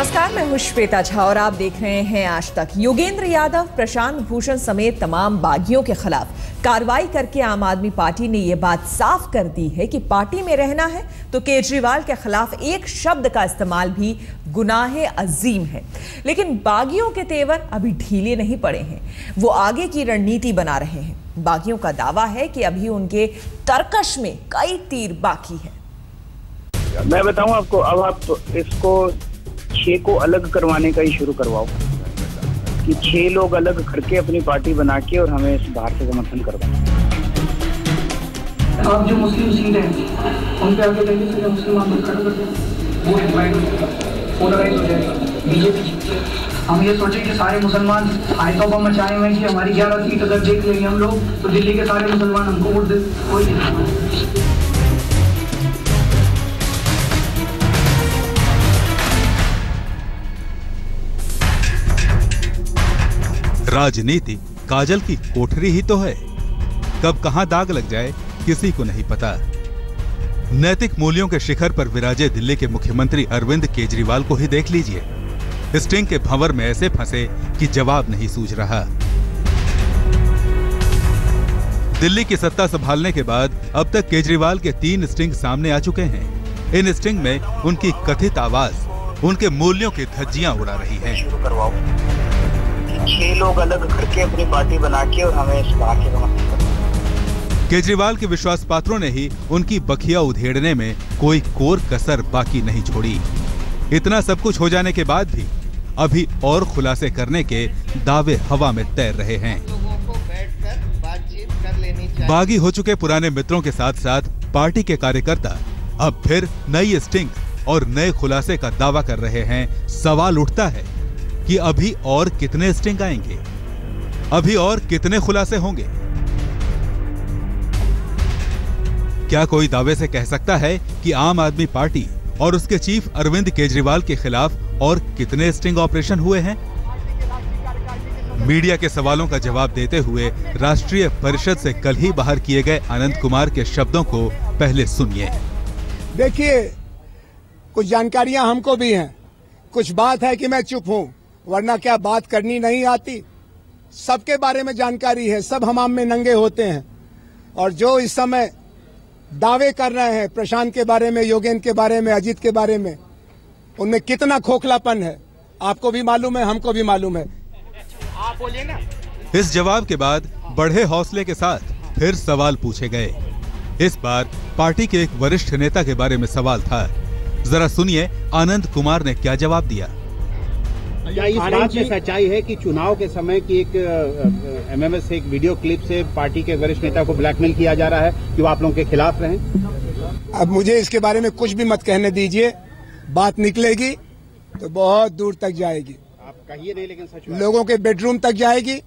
नमस्कार, मैं हूं श्वेता झा और आप देख रहे हैं आज तक। योगेंद्र यादव, प्रशांत भूषण समेत तमाम बागियों के खिलाफ कार्रवाई करके आम आदमी पार्टी ने यह बात साफ कर दी है कि पार्टी में रहना है तो केजरीवाल के खिलाफ एक शब्द का इस्तेमाल भी गुनाहे अजीम है। लेकिन बागियों के तेवर अभी ढीले नहीं पड़े हैं, वो आगे की रणनीति बना रहे हैं। बागियों का दावा है कि अभी उनके तरकश में कई तीर बाकी है। मैं बताऊं आपको, अब आप इसको 6 को अलग करवाने का ही शुरू करवाओ कि 6 लोग अलग करके अपनी पार्टी बना के और हमें इस बाहर से समर्थन करवाओ। आप जो मुस्लिम सीट हैं उन पे आगे लेंगे तो मुसलमान खड़ा कर दें, वो डिवाइड पोलराइज हो जाएगा, बीजेपी जीतती है। हम ये सोचें कि सारे मुसलमान आयतों पर मचाए हुए हैं कि हमारी 11 सीट अगर जीत लेंगे हम लोग तो दिल्ली के सारे मुसलमान हमको वोट दे, कोई नहीं। राजनीति काजल की कोठरी ही तो है, कब कहां दाग लग जाए किसी को नहीं पता। नैतिक मूल्यों के शिखर पर विराजे दिल्ली के मुख्यमंत्री अरविंद केजरीवाल को ही देख लीजिए। स्टिंग के भंवर में ऐसे फंसे कि जवाब नहीं सूझ रहा। दिल्ली की सत्ता संभालने के बाद अब तक केजरीवाल के 3 स्टिंग सामने आ चुके हैं। इन स्टिंग में उनकी कथित आवाज उनके मूल्यों की धज्जियां उड़ा रही है। 6 लोग अलग करके अपनी पार्टी बना के और हमें इस बाहर से समर्थन करवाओ। केजरीवाल के विश्वास पात्रों ने ही उनकी बखिया उधेड़ने में कोई कोर कसर बाकी नहीं छोड़ी। इतना सब कुछ हो जाने के बाद भी अभी और खुलासे करने के दावे हवा में तैर रहे हैं। बागी हो चुके पुराने मित्रों के साथ साथ पार्टी के कार्यकर्ता अब फिर नई स्टिंग और नए खुलासे का दावा कर रहे हैं। सवाल उठता है कि अभी और कितने स्टिंग आएंगे, अभी और कितने खुलासे होंगे? क्या कोई दावे से कह सकता है कि आम आदमी पार्टी और उसके चीफ अरविंद केजरीवाल के खिलाफ और कितने स्टिंग ऑपरेशन हुए हैं? मीडिया के सवालों का जवाब देते हुए राष्ट्रीय परिषद से कल ही बाहर किए गए आनंद कुमार के शब्दों को पहले सुनिए। देखिए, कुछ जानकारियां हमको भी हैं, कुछ बात है कि मैं चुप हूं, वरना क्या बात करनी नहीं आती। सबके बारे में जानकारी है, सब हमाम में नंगे होते हैं। और जो इस समय दावे कर रहे हैं प्रशांत के बारे में, योगेंद्र के बारे में, अजीत के बारे में, उनमें कितना खोखलापन है आपको भी मालूम है, हमको भी मालूम है। आप बोलिए ना। इस जवाब के बाद बढ़े हौसले के साथ फिर सवाल पूछे गए। इस बार पार्टी के एक वरिष्ठ नेता के बारे में सवाल था। जरा सुनिए आनंद कुमार ने क्या जवाब दिया। क्या इस बात में सच्चाई है कि चुनाव के समय की एक एमएमएस से एक वीडियो क्लिप से पार्टी के वरिष्ठ नेता को ब्लैकमेल किया जा रहा है कि वो आप लोगों के खिलाफ रहें? अब मुझे इसके बारे में कुछ भी मत कहने दीजिए, बात निकलेगी तो बहुत दूर तक जाएगी। आप कहिए नहीं, लेकिन सच लोगों के बेडरूम तक जाएगी,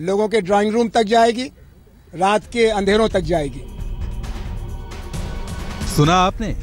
लोगों के ड्राइंग रूम तक जाएगी, रात के अंधेरों तक जाएगी। सुना आपने,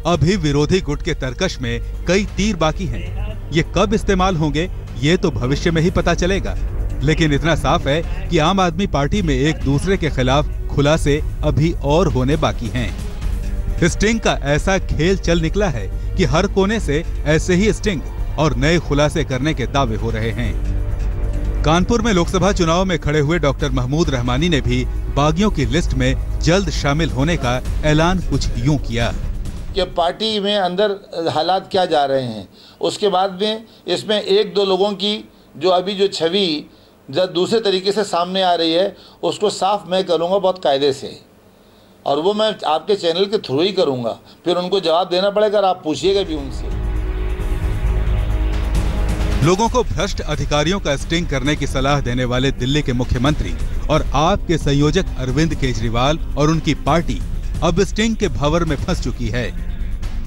अभी विरोधी गुट के तरकश में कई तीर बाकी हैं। ये कब इस्तेमाल होंगे ये तो भविष्य में ही पता चलेगा। लेकिन इतना साफ है कि आम आदमी पार्टी में एक दूसरे के खिलाफ खुलासे अभी और होने बाकी हैं। स्टिंग का ऐसा खेल चल निकला है कि हर कोने से ऐसे ही स्टिंग और नए खुलासे करने के दावे हो रहे हैं। कानपुर में लोकसभा चुनाव में खड़े हुए डॉक्टर महमूद रहमानी ने भी बागियों की लिस्ट में जल्द शामिल होने का ऐलान कुछ यूं किया कि पार्टी में अंदर हालात क्या जा रहे हैं। उसके बाद में इसमें 1-2 लोगों की जो अभी जो छवि जब दूसरे तरीके से सामने आ रही है उसको साफ मैं करूँगा बहुत कायदे से, और वो मैं आपके चैनल के थ्रू ही करूँगा। फिर उनको जवाब देना पड़ेगा और आप पूछिएगा भी उनसे। लोगों को भ्रष्ट अधिकारियों का स्टिंग करने की सलाह देने वाले दिल्ली के मुख्यमंत्री और आप के संयोजक अरविंद केजरीवाल और उनकी पार्टी अब स्टिंग के भंवर में फंस चुकी है।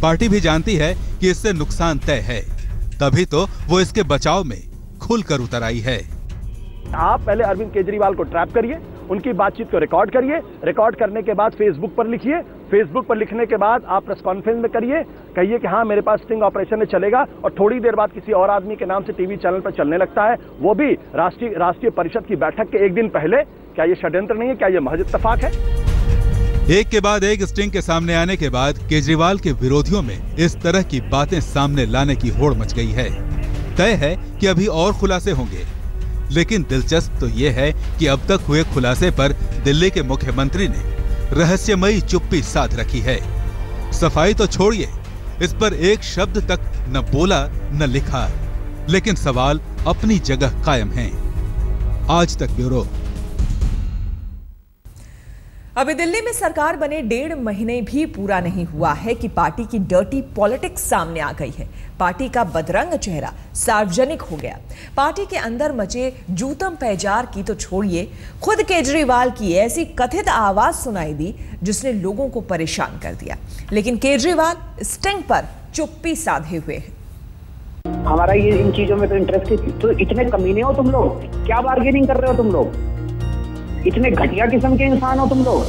पार्टी भी जानती है कि इससे नुकसान तय है, तभी तो वो इसके बचाव में खुलकर उतर आई है। आप पहले अरविंद केजरीवाल को ट्रैप करिए, उनकी बातचीत को रिकॉर्ड करिए, रिकॉर्ड करने के बाद फेसबुक पर लिखिए, फेसबुक पर लिखने के बाद आप प्रेस कॉन्फ्रेंस में कहिए कि हाँ मेरे पास स्टिंग ऑपरेशन में चलेगा, और थोड़ी देर बाद किसी और आदमी के नाम से टीवी चैनल पर चलने लगता है, वो भी राष्ट्रीय परिषद की बैठक के एक दिन पहले। क्या ये षड्यंत्र नहीं है? क्या ये महज इत्तेफाक है? एक के बाद एक स्टिंग के सामने आने के बाद केजरीवाल के विरोधियों में इस तरह की बातें सामने लाने की होड़ मच गई है। तय है कि अभी और खुलासे होंगे, लेकिन दिलचस्प तो ये है कि अब तक हुए खुलासे पर दिल्ली के मुख्यमंत्री ने रहस्यमयी चुप्पी साध रखी है। सफाई तो छोड़िए, इस पर एक शब्द तक न बोला न लिखा, लेकिन सवाल अपनी जगह कायम हैं। आज तक ब्यूरो। अभी दिल्ली में सरकार बने 1.5 महीने भी पूरा नहीं हुआ है कि पार्टी की डर्टी पॉलिटिक्स सामने आ गई है। पार्टी का बदरंग चेहरा सार्वजनिक हो गया। पार्टी के अंदर मचे जूतम पैजार की तो छोड़िए, खुद केजरीवाल की ऐसी कथित आवाज सुनाई दी जिसने लोगों को परेशान कर दिया। लेकिन केजरीवाल स्टिंग पर चुप्पी साधे हुए हैं। हमारा ये इन चीजों में तो इंटरेस्ट है। तो इतने कमीने हो तुम लोग, क्या बार्गेनिंग कर रहे हो तुम लोग? इतने घटिया किस्म के इंसान हो तुम लोग।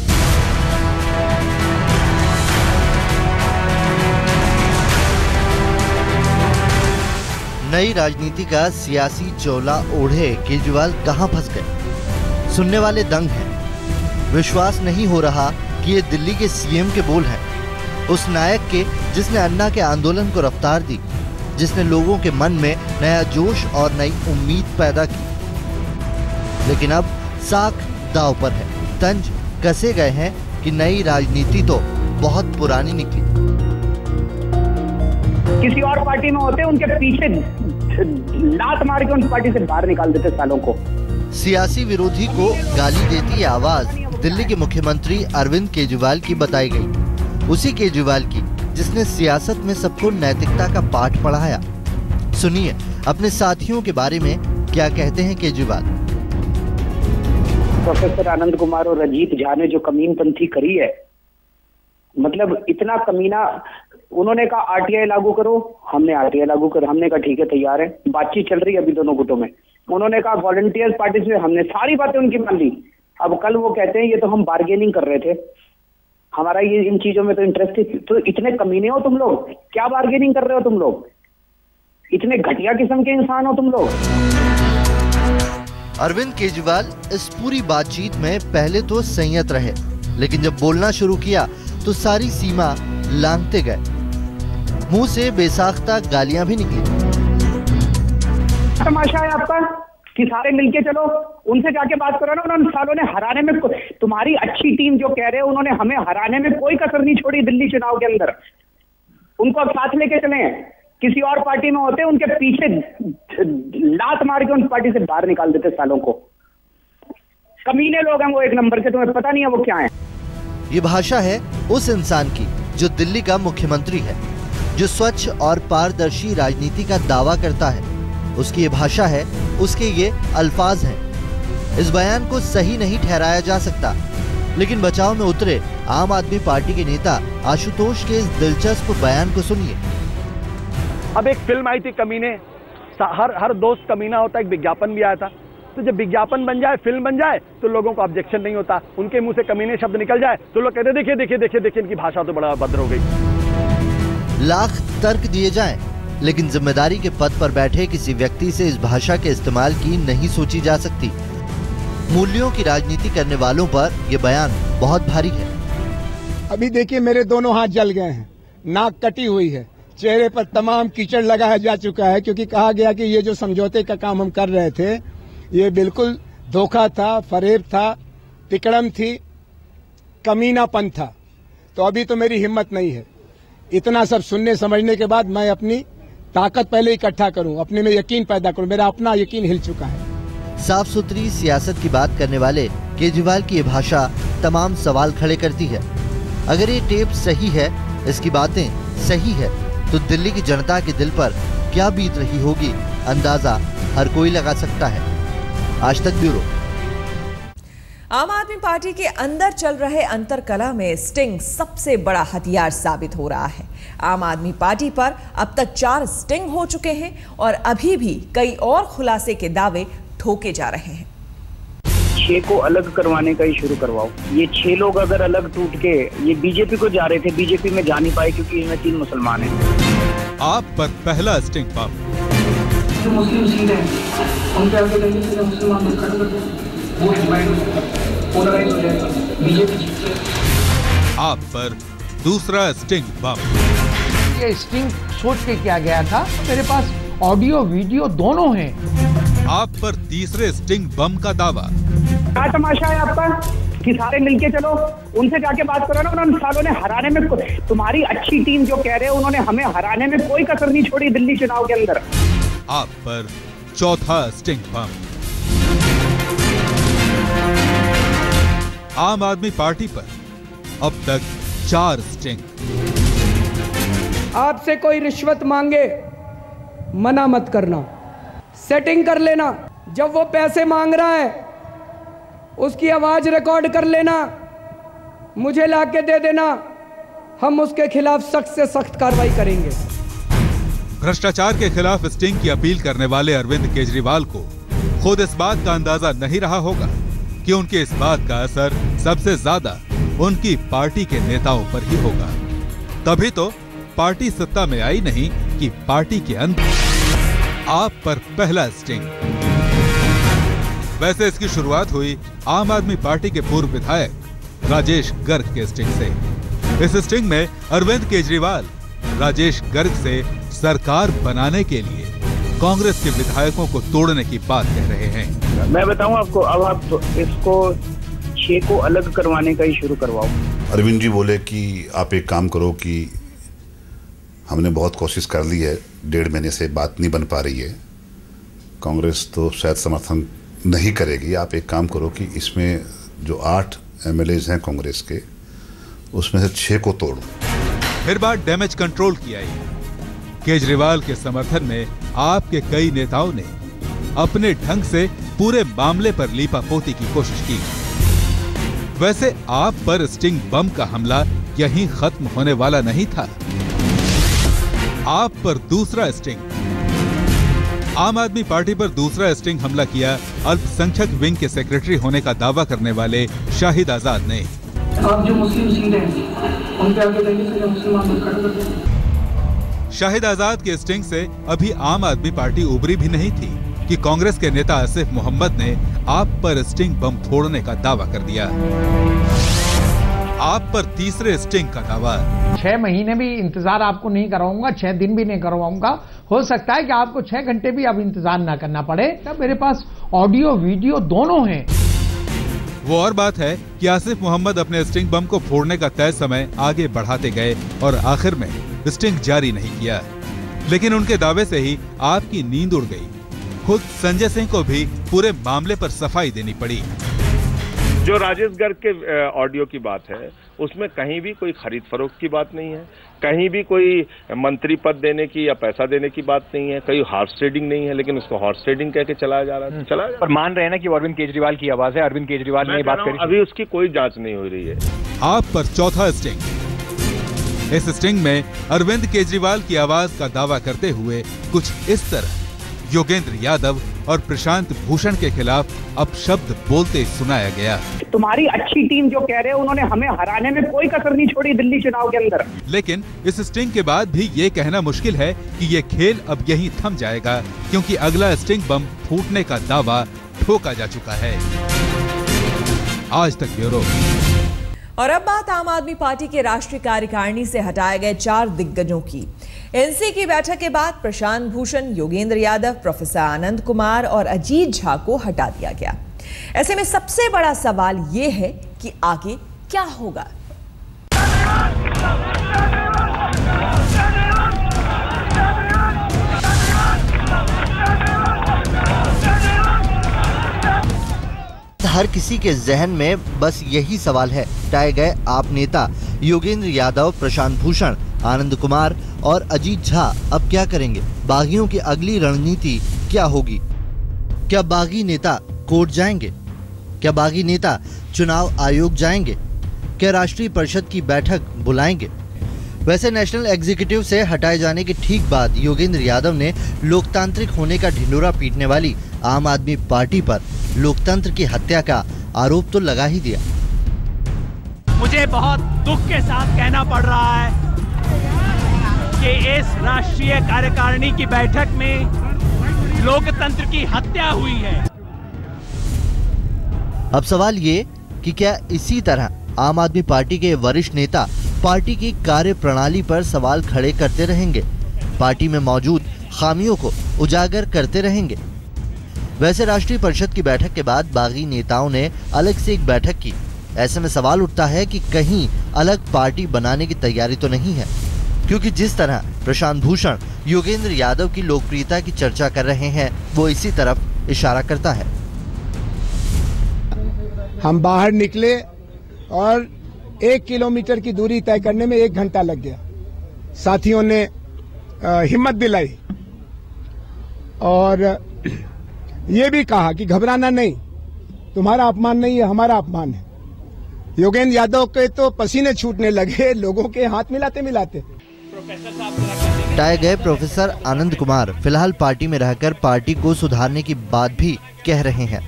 नई राजनीति का सियासी चोला ओढ़े केजरीवाल कहां फंस गए? सुनने वाले दंग हैं। विश्वास नहीं हो रहा कि ये दिल्ली के सीएम के बोल हैं, उस नायक के जिसने अन्ना के आंदोलन को रफ्तार दी, जिसने लोगों के मन में नया जोश और नई उम्मीद पैदा की। लेकिन अब साख दांव पर है। तंज कसे गए हैं कि नई राजनीति तो बहुत पुरानी निकली। किसी और पार्टी में होते उनके पीछे लात मार के उन पार्टी से बाहर निकाल देते सालों को। सियासी विरोधी को गाली देती ये आवाज दिल्ली के मुख्यमंत्री अरविंद केजरीवाल की बताई गई। उसी केजरीवाल की जिसने सियासत में सबको नैतिकता का पाठ पढ़ाया। सुनिए अपने साथियों के बारे में क्या कहते हैं केजरीवाल। प्रोफेसर आनंद कुमार और रजीत झा ने जो कमीनपंथी करी है, मतलब इतना कमीना। उन्होंने कहा आरटीआई लागू करो, हमने आरटीआई लागू कर, हमने कहा ठीक है तैयार है, बातचीत चल रही है अभी दोनों गुटों में। उन्होंने कहा वॉलंटियर्स पार्टिसिपेट, हमने सारी बातें उनकी मान ली। अब कल वो कहते हैं ये तो हम बार्गेनिंग कर रहे थे। हमारा ये इन चीजों में तो इंटरेस्ट है। तो इतने कमीने हो तुम लोग, क्या बार्गेनिंग कर रहे हो तुम लोग? इतने घटिया किस्म के इंसान हो तुम लोग। अरविंद केजरीवाल इस पूरी बातचीत में पहले तो संयत रहे, लेकिन जब बोलना शुरू किया तो सारी सीमा लांघते गए। मुंह से बेसाख्ता गालियां भी निकली। तमाशा है आपका कि सारे मिलके चलो उनसे जाके बात करो ना। उन्होंने सालों ने हराने में, तुम्हारी अच्छी टीम जो कह रहे हैं, उन्होंने हमें हराने में कोई कसर नहीं छोड़ी दिल्ली चुनाव के अंदर। उनको अब साथ लेके चले। किसी और पार्टी में होते उनके पीछे लात मार के उन पार्टी से बाहर निकाल देते सालों को। कमीने लोग हैं वो एक नंबर के, तुम्हें पता नहीं है वो क्या है। ये भाषा है उस इंसान की जो दिल्ली का मुख्यमंत्री है, जो स्वच्छ और पारदर्शी राजनीति का दावा करता है। उसकी ये भाषा है, उसके ये अल्फाज हैं। इस बयान को सही नहीं ठहराया जा सकता, लेकिन बचाव में उतरे आम आदमी पार्टी के नेता आशुतोष के इस दिलचस्प बयान को सुनिए। अब एक फिल्म आई थी कमीने, हर दोस्त कमीना होता है, एक विज्ञापन भी आया था। तो जब विज्ञापन बन जाए, फिल्म बन जाए, तो लोगों को ऑब्जेक्शन नहीं होता। उनके मुंह से कमीने शब्द निकल जाए तो लोग कहते देखिए देखिए देखिए देखिए इनकी भाषा तो बड़ा भद्र हो गई। लाख तर्क दिए जाएं, लेकिन जिम्मेदारी के पद पर बैठे किसी व्यक्ति से इस भाषा के इस्तेमाल की नहीं सोची जा सकती। मूल्यों की राजनीति करने वालों पर यह बयान बहुत भारी है। अभी देखिए मेरे दोनों हाथ जल गए हैं, नाक कटी हुई है, चेहरे पर तमाम कीचड़ लगाया जा चुका है, क्योंकि कहा गया कि ये जो समझौते का काम हम कर रहे थे ये बिल्कुल धोखा था, फरेब था, तिकड़म थी, कमीनापन था। तो अभी तो मेरी हिम्मत नहीं है। इतना सब सुनने समझने के बाद मैं अपनी ताकत पहले इकट्ठा करूं, अपने में यकीन पैदा करूं। मेरा अपना यकीन हिल चुका है। साफ सुथरी सियासत की बात करने वाले केजरीवाल की ये भाषा तमाम सवाल खड़े करती है। अगर ये टेप सही है, इसकी बातें सही है, तो दिल्ली की जनता के दिल पर क्या बीत रही होगी, अंदाजा हर कोई लगा सकता है। आज तक ब्यूरो। आम आदमी पार्टी के अंदर चल रहे अंतरकलह में स्टिंग सबसे बड़ा हथियार साबित हो रहा है। आम आदमी पार्टी पर अब तक 4 स्टिंग हो चुके हैं और अभी भी कई और खुलासे के दावे ठोके जा रहे हैं। 6 को अलग करवाने का ही शुरू करवाओ। ये 6 लोग अगर अलग टूट के ये बीजेपी को जा रहे थे, बीजेपी में जा नहीं पाए क्योंकि इनमें 3 मुसलमान हैं। आप पर पहला स्टिंग पप। जो मुस्लिम सीट है उनके आगे कहीं से मुसलमान खड़ा कर दो, वो डिवाइड पोलराइज हो जाएगा, बीजेपी जीत जाएगी। आप पर दूसरा स्टिंग बम। ये स्टिंग सोच के किया गया था। मेरे पास ऑडियो वीडियो दोनों हैं। आप पर तीसरे स्टिंग बम का दावा। क्या तमाशा है आपका कि सारे मिलके चलो, उनसे जाके बात करो ना। उन्होंने सालों ने हराने में, तुम्हारी अच्छी टीम जो कह रहे हैं, उन्होंने हमें हराने में कोई कसर नहीं छोड़ी दिल्ली चुनाव के अंदर। आप पर चौथा स्टिंग बम। आम आदमी पार्टी पर अब तक 4 स्टिंग। आपसे कोई रिश्वत मांगे, मना मत करना, सेटिंग कर लेना। जब वो पैसे मांग रहा है उसकी आवाज रिकॉर्ड कर लेना, मुझे लाके दे देना, हम उसके खिलाफ सख्त से सख्त कार्रवाई करेंगे। भ्रष्टाचार के खिलाफ स्टिंग की अपील करने वाले अरविंद केजरीवाल को खुद इस बात का अंदाजा नहीं रहा होगा कि उनके इस बात का असर सबसे ज्यादा उनकी पार्टी के नेताओं पर ही होगा। तभी तो पार्टी सत्ता में आई नहीं कि पार्टी के अंदर आप पर पहला स्टिंग। वैसे इसकी शुरुआत हुई आम आदमी पार्टी के पूर्व विधायक राजेश गर्ग के स्टिंग से। इस स्टिंग में अरविंद केजरीवाल राजेश गर्ग से सरकार बनाने के लिए कांग्रेस के विधायकों को तोड़ने की बात कह रहे हैं। मैं बताऊं आपको, अब आप इसको 6 को अलग करवाने का ही शुरू करवाओ। अरविंद जी बोले कि आप एक काम करो कि हमने बहुत कोशिश कर ली है, 1.5 महीने से बात नहीं बन पा रही है, कांग्रेस तो शायद समर्थन नहीं करेगी। आप एक काम करो कि इसमें जो 8 MLAs हैं कांग्रेस के, उसमें से 6 को तोड़ो। फिर बात डैमेज कंट्रोल की आई। केजरीवाल के समर्थन में आपके कई नेताओं ने अपने ढंग से पूरे मामले पर लीपापोती की कोशिश की। वैसे आप पर स्टिंग बम का हमला यहीं खत्म होने वाला नहीं था। आप पर दूसरा स्टिंग। आम आदमी पार्टी पर दूसरा स्टिंग हमला किया अल्पसंख्यक विंग के सेक्रेटरी होने का दावा करने वाले शाहिद आजाद ने। आप जो मुस्लिम सीट हैं, उनके आगे जाइए तो मुसलमान मत खड़ा कर दें। शाहिद आजाद के स्टिंग से अभी आम आदमी पार्टी उभरी भी नहीं थी कि कांग्रेस के नेता आसिफ मोहम्मद ने आप पर स्टिंग बम फोड़ने का दावा कर दिया। आप पर तीसरे स्टिंग का दावा। 6 महीने भी इंतजार आपको नहीं करवाऊंगा, 6 दिन भी नहीं करवाऊंगा। हो सकता है कि आपको 6 घंटे भी अब इंतजार ना करना पड़े। तब मेरे पास ऑडियो वीडियो दोनों हैं। वो और बात है कि आसिफ मोहम्मद अपने स्टिंग बम को फोड़ने का तय समय आगे बढ़ाते गए और आखिर में स्टिंग जारी नहीं किया। लेकिन उनके दावे से ही आपकी नींद उड़ गई। खुद संजय सिंह को भी पूरे मामले पर सफाई देनी पड़ी। जो राजेश गर्ग के ऑडियो की बात है, उसमें कहीं भी कोई खरीद फरोख्त की बात नहीं है, कहीं भी कोई मंत्री पद देने की या पैसा देने की बात नहीं है, कहीं हॉर्स ट्रेडिंग नहीं है, लेकिन उसको हॉर्स ट्रेडिंग कह के चलाया जा रहा है। पर मान रहे हैं ना कि अरविंद केजरीवाल की आवाज है, अरविंद केजरीवाल ने बात करी। अभी उसकी कोई जांच नहीं हो रही है। आप पर चौथा स्टिंग। इस स्टिंग में अरविंद केजरीवाल की आवाज का दावा करते हुए कुछ इस तरह योगेंद्र यादव और प्रशांत भूषण के खिलाफ अपशब्द बोलते सुनाया गया। तुम्हारी अच्छी टीम जो कह रहे हैं, उन्होंने हमें हराने में कोई कसर नहीं छोड़ी दिल्ली चुनाव के अंदर। लेकिन इस स्टिंग के बाद भी ये कहना मुश्किल है कि ये खेल अब यहीं थम जाएगा, क्योंकि अगला स्टिंग बम फूटने का दावा ठोका जा चुका है। आज तक ब्यूरो। और अब बात आम आदमी पार्टी के राष्ट्रीय कार्यकारिणी से हटाए गए 4 दिग्गजों की। एनसी की बैठक के बाद प्रशांत भूषण, योगेंद्र यादव, प्रोफेसर आनंद कुमार और अजीत झा को हटा दिया गया। ऐसे में सबसे बड़ा सवाल यह है कि आगे क्या होगा। हर किसी के जहन में बस यही सवाल है, हटाए गए आप नेता योगेंद्र यादव, प्रशांत भूषण, आनंद कुमार और अजीत झा अब क्या करेंगे? बागियों की अगली रणनीति क्या होगी? क्या बागी नेता कोर्ट जाएंगे? क्या बागी नेता चुनाव आयोग जाएंगे? क्या राष्ट्रीय परिषद की बैठक बुलाएंगे? वैसे नेशनल एग्जीक्यूटिव से हटाए जाने के ठीक बाद योगेंद्र यादव ने लोकतांत्रिक होने का ढिंढोरा पीटने वाली आम आदमी पार्टी पर लोकतंत्र की हत्या का आरोप तो लगा ही दिया। मुझे बहुत दुख के साथ कहना पड़ रहा है कि इस राष्ट्रीय कार्यकारिणी की बैठक में लोकतंत्र की हत्या हुई है। अब सवाल ये कि क्या इसी तरह आम आदमी पार्टी के वरिष्ठ नेता पार्टी की कार्य प्रणाली पर सवाल खड़े करते रहेंगे, पार्टी में मौजूद खामियों को उजागर करते रहेंगे। वैसे राष्ट्रीय परिषद की बैठक के बाद बागी नेताओं ने अलग से एक बैठक की। ऐसे में सवाल उठता है कि कहीं अलग पार्टी बनाने की तैयारी तो नहीं है, क्योंकि जिस तरह प्रशांत भूषण योगेंद्र यादव की लोकप्रियता की चर्चा कर रहे हैं वो इसी तरफ इशारा करता है। हम बाहर निकले और 1 किलोमीटर की दूरी तय करने में 1 घंटा लग गया। साथियों ने हिम्मत दिलाई और ये भी कहा कि घबराना नहीं, तुम्हारा अपमान नहीं है, हमारा अपमान है। योगेंद्र यादव के तो पसीने छूटने लगे लोगों के हाथ मिलाते मिलाते। हटाए गए प्रोफेसर आनंद कुमार फिलहाल पार्टी में रहकर पार्टी को सुधारने की बात भी कह रहे हैं।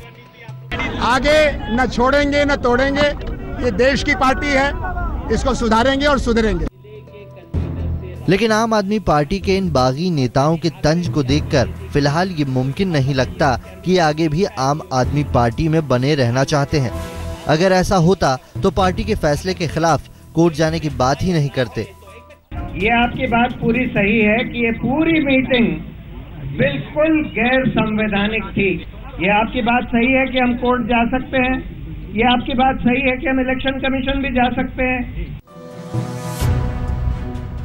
आगे न छोड़ेंगे न तोड़ेंगे, ये देश की पार्टी है, इसको सुधारेंगे और सुधरेंगे। लेकिन आम आदमी पार्टी के इन बागी नेताओं के तंज को देखकर फिलहाल ये मुमकिन नहीं लगता कि आगे भी आम आदमी पार्टी में बने रहना चाहते हैं। अगर ऐसा होता तो पार्टी के फैसले के खिलाफ कोर्ट जाने की बात ही नहीं करते। ये आपकी बात पूरी सही है कि ये पूरी मीटिंग बिल्कुल गैर संवैधानिक थी। ये आपकी बात सही है कि हम कोर्ट जा सकते हैं, ये आपकी बात सही है कि हम इलेक्शन कमीशन भी जा सकते हैं।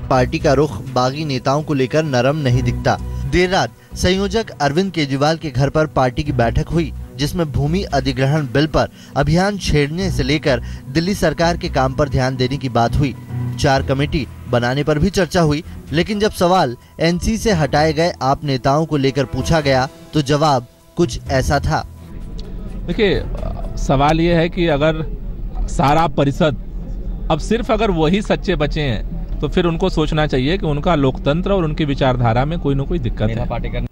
पार्टी का रुख बागी नेताओं को लेकर नरम नहीं दिखता। देर रात संयोजक अरविंद केजरीवाल के घर पर पार्टी की बैठक हुई, जिसमें भूमि अधिग्रहण बिल पर अभियान छेड़ने से लेकर दिल्ली सरकार के काम पर ध्यान देने की बात हुई। 4 कमेटी बनाने पर भी चर्चा हुई, लेकिन जब सवाल एनसी से हटाए गए आप नेताओं को लेकर पूछा गया तो जवाब कुछ ऐसा था। देखिए, सवाल ये है कि अगर सारा परिषद अब सिर्फ अगर वही सच्चे बचे हैं तो फिर उनको सोचना चाहिए कि उनका लोकतंत्र और उनकी विचारधारा में कोई न कोई दिक्कत है।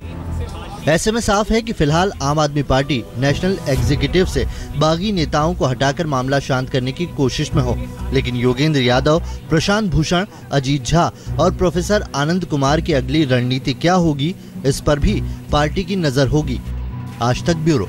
ऐसे में साफ है कि फिलहाल आम आदमी पार्टी नेशनल एग्जीक्यूटिव से बागी नेताओं को हटाकर मामला शांत करने की कोशिश में हो, लेकिन योगेंद्र यादव, प्रशांत भूषण, अजीत झा और प्रोफेसर आनंद कुमार की अगली रणनीति क्या होगी, इस पर भी पार्टी की नजर होगी। आज तक ब्यूरो।